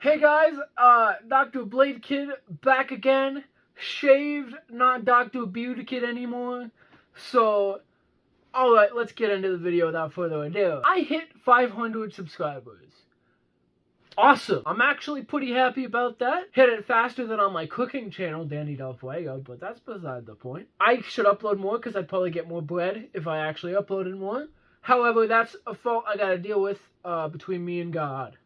Hey guys, Dr.bladekid back again. Shaved, not Dr.bladekid anymore. So, alright, let's get into the video without further ado. I hit 500 subscribers. Awesome. I'm actually pretty happy about that. Hit it faster than on my cooking channel, Danny Del Fuego, but that's beside the point. I should upload more because I'd probably get more bread if I actually uploaded more. However, that's a fault I gotta deal with between me and God.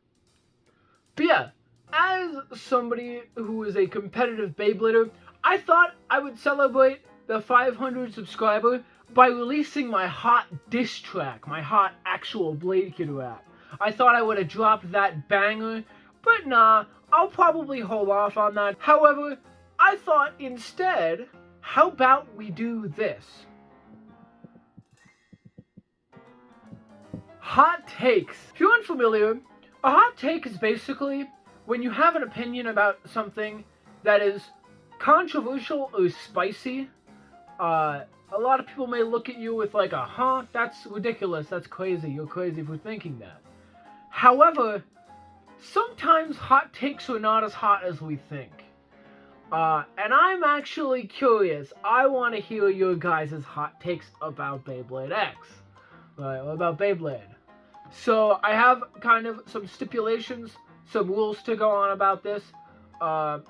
But yeah, as somebody who is a competitive Beyblader, I thought I would celebrate the 500 subscriber by releasing my hot diss track, my hot actual Bladekid rap. I thought I would have dropped that banger, but nah, I'll probably hold off on that. However, I thought instead, how about we do this? Hot takes. If you're unfamiliar, a hot take is basically when you have an opinion about something that is controversial or spicy. A lot of people may look at you with like a, that's ridiculous, that's crazy, you're crazy for thinking that. However, sometimes hot takes are not as hot as we think. And I'm actually curious. I want to hear your guys' hot takes about Beyblade X. Right, about Beyblade. So I have kind of some stipulations, some rules to go on about this. So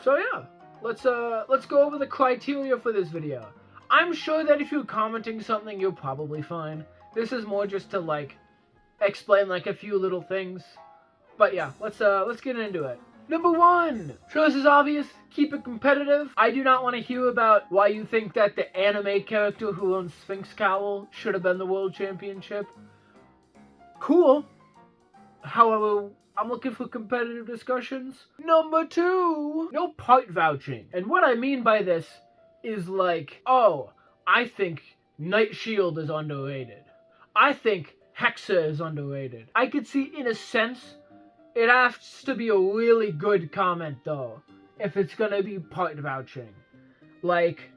yeah, let's go over the criteria for this video. I'm sure that if you're commenting something, you're probably fine. This is more just to like explain like a few little things. But yeah, let's get into it. Number 1. Sure, this is obvious. Keep it competitive. I do not want to hear about why you think that the anime character who owns Sphinx Cowl should have been the world championship. Cool. However, I'm looking for competitive discussions. Number 2. No part vouching. And what I mean by this is like, oh, I think Night Shield is underrated. I think Hexa is underrated. I could see, in a sense, it has to be a really good comment, though, if it's gonna be part vouching. Like,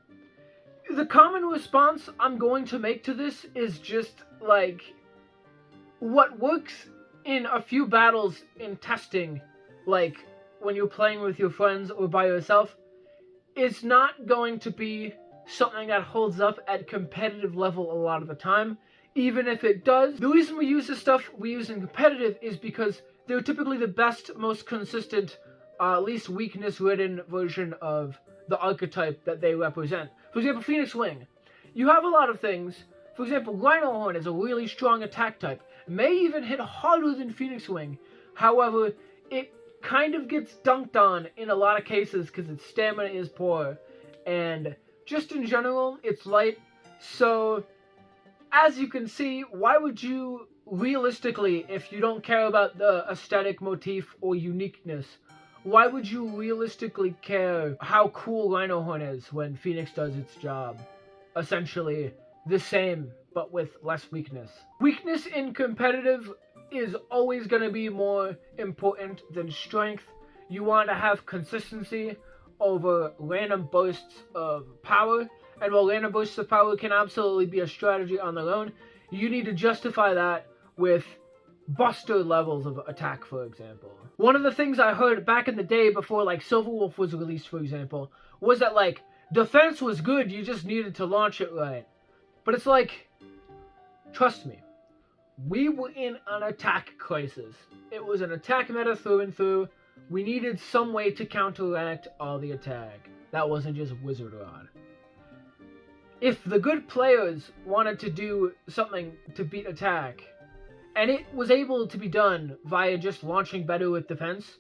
the common response I'm going to make to this is just, like, what works in a few battles in testing, like, when you're playing with your friends or by yourself, is not going to be something that holds up at competitive level a lot of the time. Even if it does, the reason we use the stuff we use in competitive is because they're typically the best, most consistent, least weakness-ridden version of the archetype that they represent. For example, Phoenix Wing. You have a lot of things. For example, Rhino Horn is a really strong attack type. It may even hit harder than Phoenix Wing. However, it kind of gets dunked on in a lot of cases because its stamina is poor. And just in general, it's light. So, as you can see, why would you realistically, if you don't care about the aesthetic motif or uniqueness, why would you realistically care how cool Rhino Horn is when Phoenix does its job? Essentially the same, but with less weakness. Weakness in competitive is always going to be more important than strength. You want to have consistency over random bursts of power, and while random bursts of power can absolutely be a strategy on their own, you need to justify that with buster levels of attack, for example. One of the things I heard back in the day before like Silverwolf was released, for example, was that like defense was good, you just needed to launch it right. But it's like, trust me, we were in an attack crisis. It was an attack meta through and through. We needed some way to counteract all the attack. That wasn't just Wizard Rod. If the good players wanted to do something to beat attack, and it was able to be done via just launching better with defense,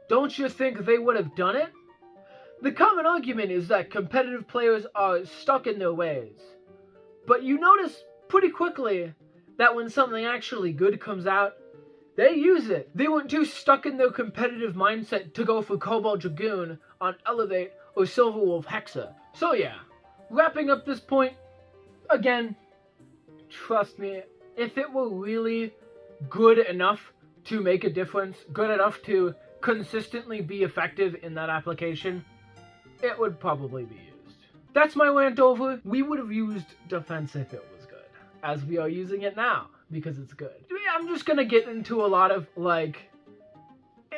don't you think they would have done it? The common argument is that competitive players are stuck in their ways. But you notice pretty quickly that when something actually good comes out, they use it. They weren't too stuck in their competitive mindset to go for Cobalt Dragoon on Elevate or Silverwolf Hexa. So yeah, wrapping up this point, again, trust me, if it were really good enough to make a difference, good enough to consistently be effective in that application, it would probably be used. That's my rant over. We would have used defense if it was good, as we are using it now, because it's good. I'm just gonna get into a lot of, like,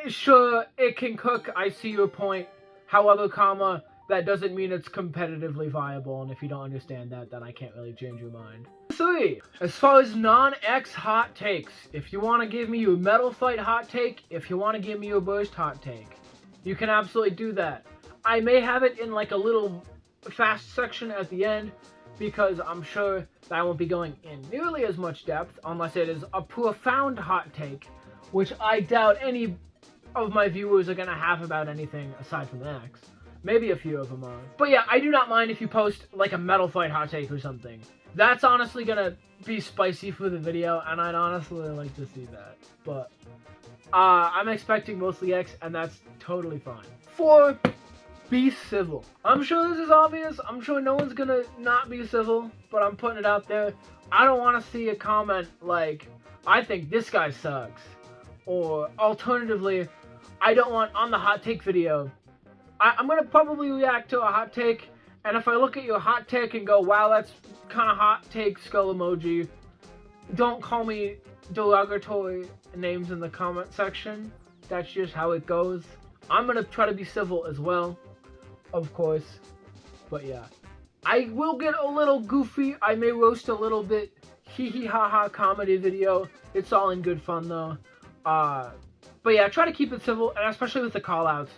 Sure, it can cook, I see your point. However, comma, that doesn't mean it's competitively viable, and if you don't understand that, then I can't really change your mind. 3. As far as non-X hot takes, if you want to give me your Metal Fight hot take, if you want to give me your Burst hot take, you can absolutely do that. I may have it in like a little fast section at the end, because I'm sure that I won't be going in nearly as much depth, unless it is a profound hot take, which I doubt any of my viewers are going to have about anything aside from X. Maybe a few of them are. But yeah, I do not mind if you post like a Metal Fight hot take or something. That's honestly going to be spicy for the video, and I'd honestly like to see that. But I'm expecting mostly X, and that's totally fine. 4. Be civil. I'm sure this is obvious. I'm sure no one's gonna not be civil, but I'm putting it out there. I don't want to see a comment like, I think this guy sucks. Or alternatively, I don't want on the hot take video. I'm gonna probably react to a hot take, and if I look at your hot take and go, wow, that's kind of hot take, skull emoji, don't call me derogatory names in the comment section. That's just how it goes. I'm gonna try to be civil as well, of course, but yeah. I will get a little goofy. I may roast a little bit. Hee hee ha ha comedy video. It's all in good fun though. But yeah, try to keep it civil, and especially with the callouts.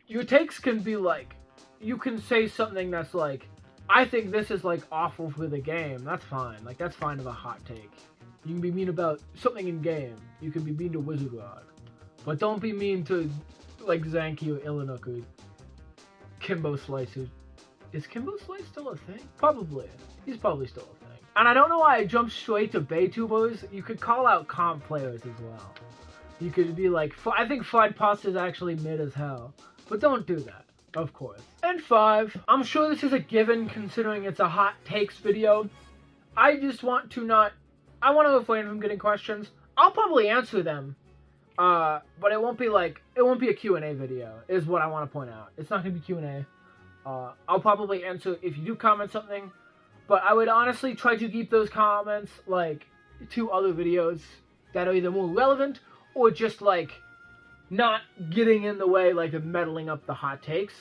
Your takes can be like, you can say something that's like, I think this is like awful for the game. That's fine. Like, that's fine of a hot take. You can be mean about something in game. You can be mean to Wizard Rod, but don't be mean to like Zanky or Illinook or Kimbo Slice. Is Kimbo Slice still a thing? Probably. He's probably still a thing. And I don't know why I jumped straight to Baytubers. You could call out comp players as well. You could be like, I think Fried Pasta is actually mid as hell. But don't do that, of course. And 5, I'm sure this is a given considering it's a hot takes video. I just want to I want to refrain from getting questions. I'll probably answer them. But it won't be a Q&A video, is what I want to point out. It's not going to be Q&A. I'll probably answer if you do comment something, but I would honestly try to keep those comments, like, to other videos that are either more relevant, or just, like, not getting in the way, like, of meddling up the hot takes.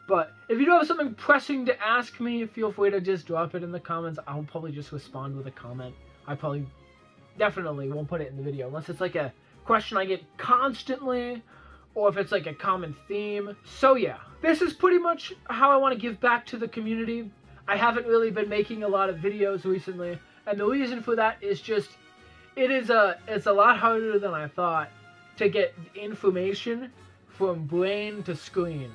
But if you do have something pressing to ask me, feel free to just drop it in the comments. I'll probably just respond with a comment. I probably definitely won't put it in the video, unless it's, like, a question I get constantly, or if it's like a common theme. So yeah, this is pretty much how I want to give back to the community. I haven't really been making a lot of videos recently, and the reason for that is just it's a lot harder than I thought to get information from brain to screen.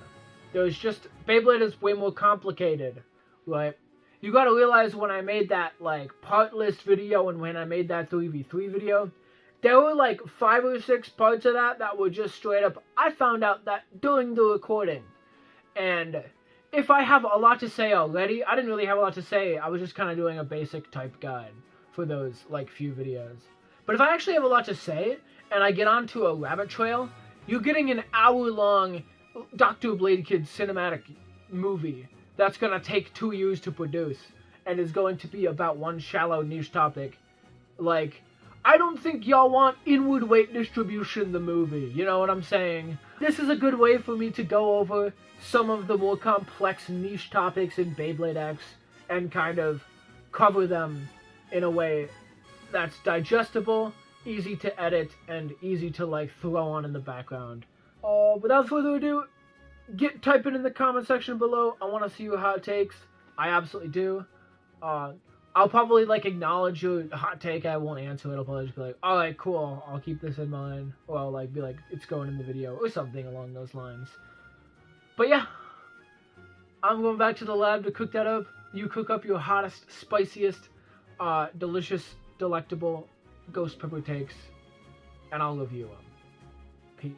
There's just, Beyblade is way more complicated, right? You gotta realize when I made that like part list video and when I made that 3v3 video, there were like 5 or 6 parts of that were just straight up, I found out that during the recording. And if I have a lot to say already, I didn't really have a lot to say. I was just kind of doing a basic type guide for those like few videos. But if I actually have a lot to say and I get onto a rabbit trail, you're getting an hour-long Dr.bladekid cinematic movie that's going to take 2 years to produce and is going to be about one shallow niche topic. Like, I don't think y'all want inward weight distribution the movie, you know what I'm saying? This is a good way for me to go over some of the more complex niche topics in Beyblade X and kind of cover them in a way that's digestible, easy to edit, and easy to like throw on in the background. Without further ado, type it in the comment section below. I want to see your hot takes. I absolutely do. I'll probably, like, acknowledge your hot take. I won't answer it. I'll probably just be like, alright, cool. I'll keep this in mind. Or I'll, like, be like, it's going in the video. Or something along those lines. But, yeah. I'm going back to the lab to cook that up. You cook up your hottest, spiciest, delicious, delectable ghost pepper takes. And I'll review them. Peace.